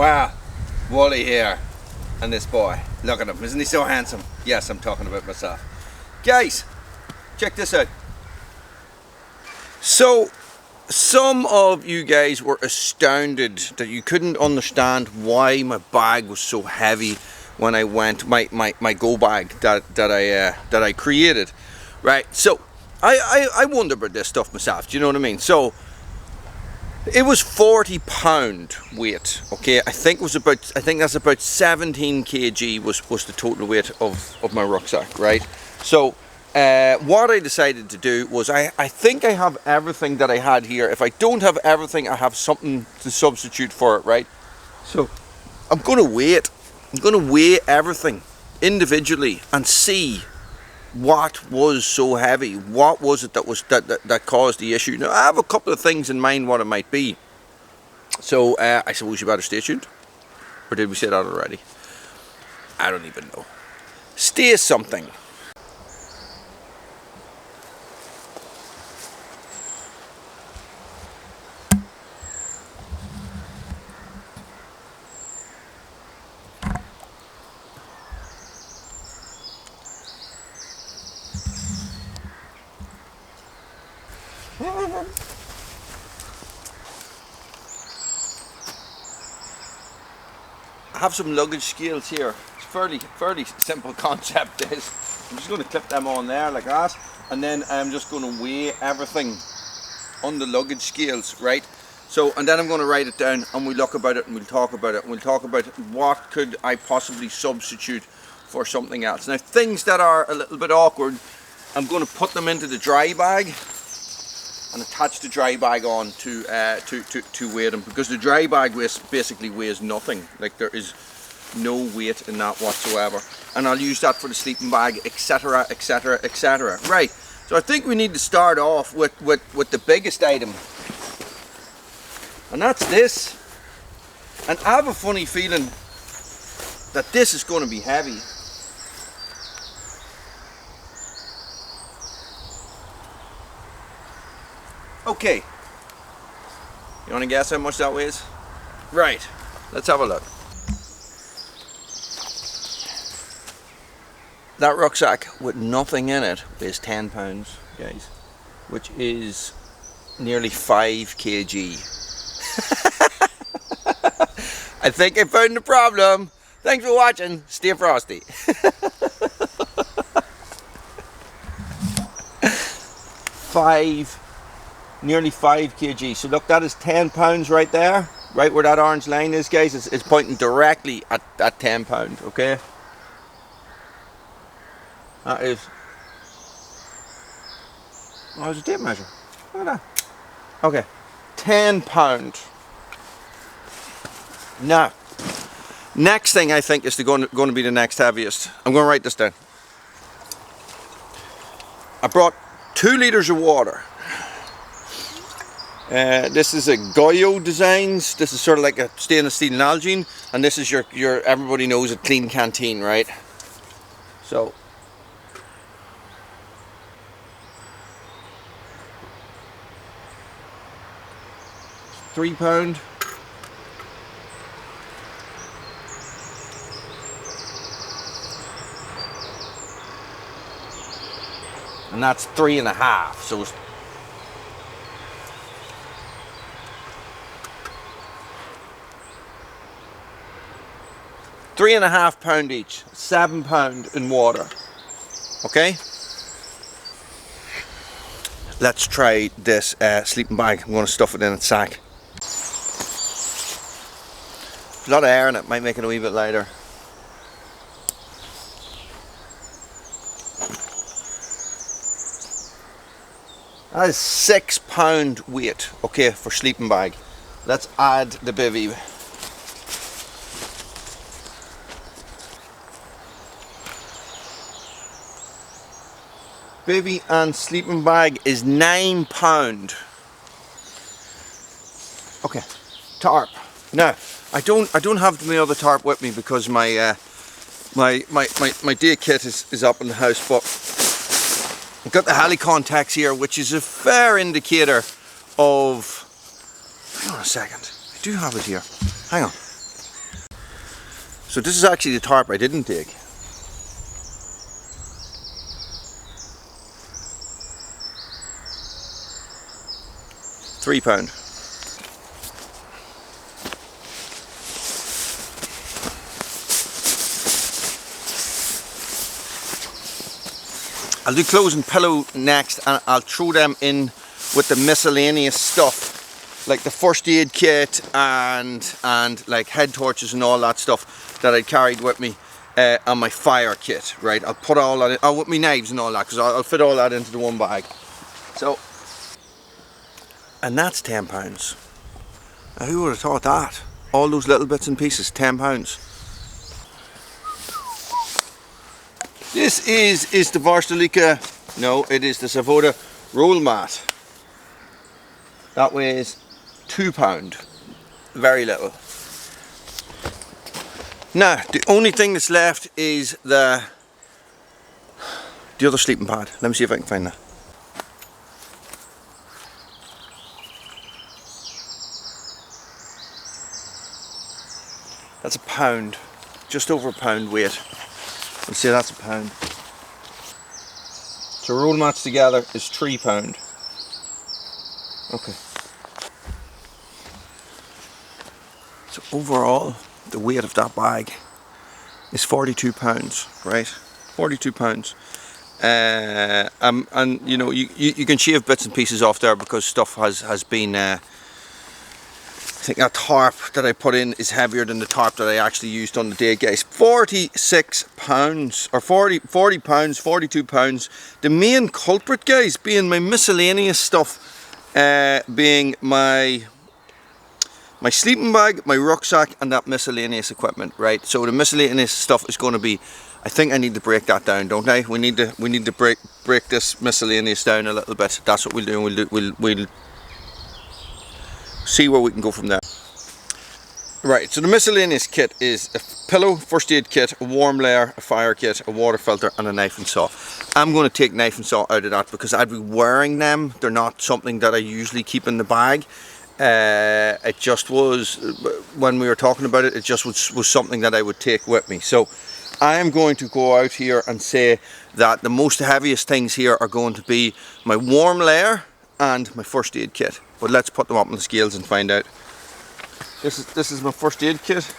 Wow, Wally here, and this boy. Look at him, isn't he so handsome? Yes, I'm talking about myself. Guys, check this out. So, some of you guys were astounded that you couldn't understand why my bag was so heavy when I went, my go bag that I created, right? So, I wonder about this stuff myself, do you know what I mean? So, it was 40 pound weight, okay? I think that's about 17 kg was the total weight of my rucksack, right? So what I decided to do was I think I have everything that I had here. If I don't have everything, I have something to substitute for it, right? So I'm gonna weigh it. I'm gonna weigh everything individually and see what was so heavy. What was it that caused the issue? Now I have a couple of things in mind what it might be. So I suppose you better stay tuned. Or did we say that already? I don't even know. Stay something. I have some luggage scales here. It's fairly simple concept this. I'm just going to clip them on there like that, and then I'm just going to weigh everything on the luggage scales, right? So, and then I'm going to write it down, and we'll look about it, and we'll talk about it, and we'll talk about what could I possibly substitute for something else. Now, things that are a little bit awkward, I'm going to put them into the dry bag and attach the dry bag on to weigh them, because the dry bag basically weighs nothing. Like, there is no weight in that whatsoever, and I'll use that for the sleeping bag, etc, etc, etc. Right, so I think we need to start off with the biggest item, and that's this. And I have a funny feeling that this is going to be heavy. Okay, you want to guess how much that weighs? Right, let's have a look. That rucksack with nothing in it weighs 10 pounds, guys, which is nearly 5 kg. I think I found the problem. Thanks for watching. Stay frosty. Nearly 5 kg. So look, that is 10 pounds right there, right where that orange line is, guys. It's pointing directly at 10 pound, okay? That is, oh, there's a tape measure. Look at that. Okay, 10 pound. Now, next thing I think is going to be the next heaviest. I'm going to write this down. I brought 2 litres of water. This is a Goyo Designs. This is sort of like a stainless steel Nalgene, and this is your everybody knows a clean canteen, right? So £3. And that's 3.5. So it's £3.5 each, £7 in water. Okay? Let's try this sleeping bag. I'm going to stuff it in its sack. A lot of air in it, might make it a wee bit lighter. That is £6 weight, okay, for sleeping bag. Let's add the bivvy. Bivvy and sleeping bag is £9. Okay, tarp. Now, I don't have my other tarp with me because my my day kit is up in the house, but I've got the Helicontex here, which is a fair indicator of, hang on a second, I do have it here, hang on, So this is actually the tarp I didn't take. £3. I'll do clothes and pillow next, and I'll throw them in with the miscellaneous stuff, like the first aid kit and like head torches and all that stuff that I carried with me, and my fire kit. Right, I'll put all that in, with my knives and all that, because I'll fit all that into the one bag. So, and that's £10. Now, who would have thought that? All those little bits and pieces, £10. This is the Varusteleka, no, it is the Savoda roll mat. That weighs £2, very little. Now, the only thing that's left is the other sleeping pad. Let me see if I can find that. That's £1, just over £1 weight. Let's say that's £1. So roll mats together is £3. Okay. So overall, the weight of that bag is £42, right? £42. And you know, you can shave bits and pieces off there because stuff has been. I think that tarp that I put in is heavier than the tarp that I actually used on the day, guys. £46 or 40 pounds, £42. The main culprit, guys, being my miscellaneous stuff, being my sleeping bag, my rucksack, and that miscellaneous equipment, right? So the miscellaneous stuff is going to be, I think I need to break that down, don't I? We need to break this miscellaneous down a little bit. That's what we'll do. We'll see where we can go from there. Right, so the miscellaneous kit is a pillow, first aid kit, a warm layer, a fire kit, a water filter, and a knife and saw. I'm going to take knife and saw out of that because I'd be wearing them. They're not something that I usually keep in the bag. It just was, when we were talking about it, it just was something that I would take with me. So I am going to go out here and say that the most heaviest things here are going to be my warm layer and my first aid kit. But let's put them up on the scales and find out. This is my first aid kit.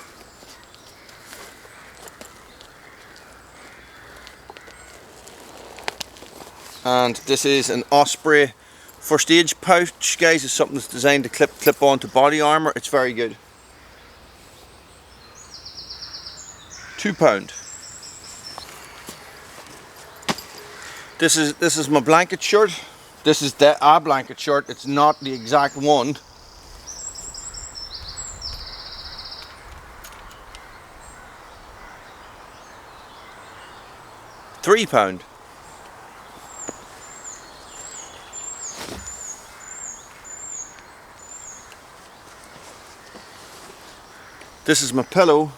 And this is an Osprey first aid pouch, guys. It's something that's designed to clip onto body armor. It's very good. £2. This is my blanket shirt. This is a blanket shirt. It's not the exact one. £3. This is my pillow.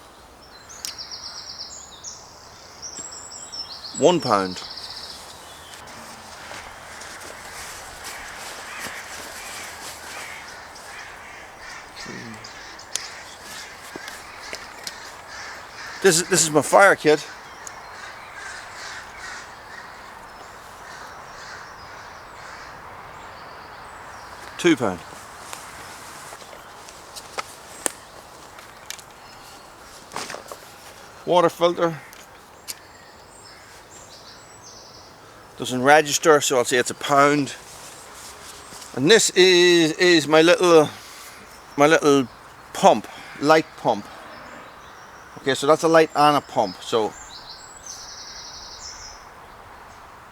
£1. This is my fire kit. £2. Water filter. Doesn't register, so I'll say it's £1. And this is my little pump, light pump. Okay, so that's a light and a pump. So,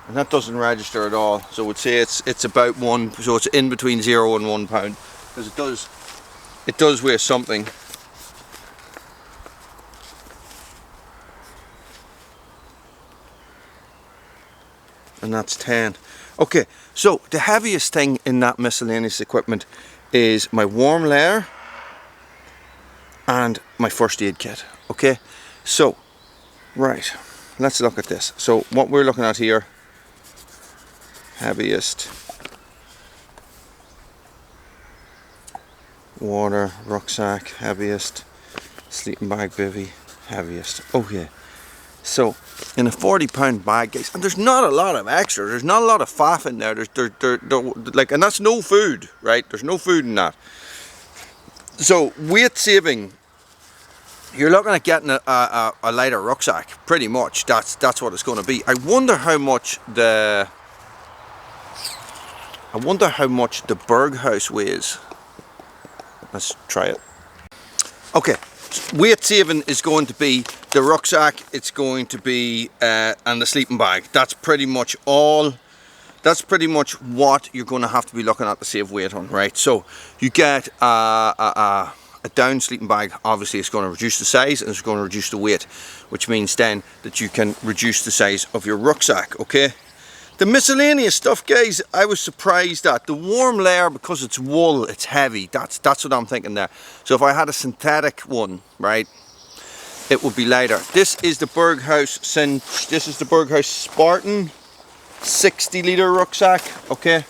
and that doesn't register at all. So we'd say it's about one. So it's in between £0 and £1 because it does weigh something. And that's 10. Okay, so the heaviest thing in that miscellaneous equipment is my warm layer and my first aid kit. Okay, so right, let's look at this. So what we're looking at here, heaviest, water, rucksack, heaviest, sleeping bag, bivvy, heaviest. Okay, so in a 40-pound bag, guys, and there's not a lot of extra. There's not a lot of faff in there. Like, and that's no food, right? There's no food in that. So weight saving, you're looking at getting a lighter rucksack, pretty much. That's what it's going to be. I wonder how much the Berghaus weighs. Let's try it. Okay, weight saving is going to be the rucksack, it's going to be and the sleeping bag. That's pretty much all. That's pretty much what you're going to have to be looking at to save weight on, right? So you get a down sleeping bag. Obviously it's going to reduce the size and it's going to reduce the weight, which means then that you can reduce the size of your rucksack, okay? The miscellaneous stuff, guys, I was surprised at. The warm layer, because it's wool, it's heavy. That's what I'm thinking there. So if I had a synthetic one, right, it would be lighter. This is the Berghaus Cinch. This is the Berghaus Spartan 60-litre rucksack, okay?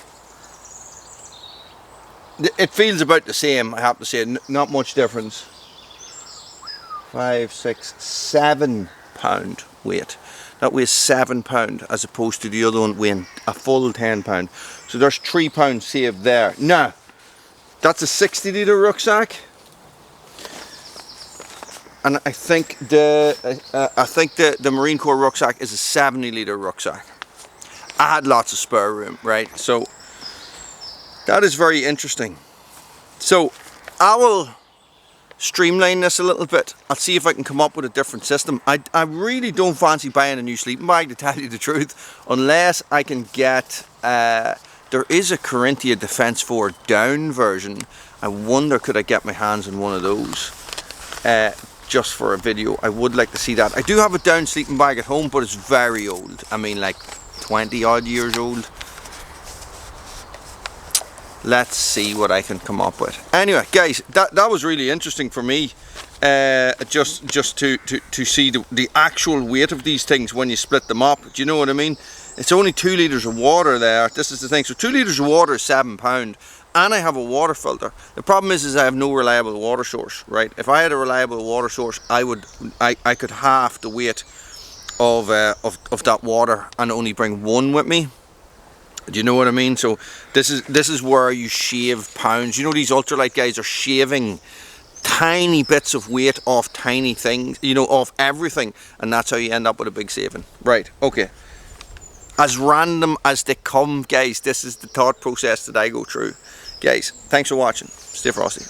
It feels about the same, I have to say, not much difference. 5, 6, 7 pound weight. That weighs 7 pound as opposed to the other one weighing a full 10 pound. So there's 3 pounds saved there. Now, that's a 60-litre rucksack. And I think the Marine Corps rucksack is a 70-litre rucksack. I had lots of spare room, right? So that is very interesting. So I will streamline this a little bit. I'll see if I can come up with a different system. I really don't fancy buying a new sleeping bag, to tell you the truth, unless I can get there is a Corinthia Defence 4 down version. I wonder, could I get my hands on one of those just for a video. I would like to see that. I do have a down sleeping bag at home, but it's very old. I mean, like 20 odd years old. Let's see what I can come up with. Anyway, guys, that was really interesting for me, just to see the actual weight of these things when you split them up. Do you know what I mean? It's only 2 litres of water there. This is the thing. So 2 litres of water is 7 pound, and I have a water filter. The problem is I have no reliable water source, right? If I had a reliable water source, I could half the weight of that water and only bring 1 with me. Do you know what I mean? So this is where you shave pounds. You know, these ultralight guys are shaving tiny bits of weight off tiny things, you know, off everything, and that's how you end up with a big saving. Right, okay. As random as they come, guys, this is the thought process that I go through. Guys, thanks for watching. Stay frosty.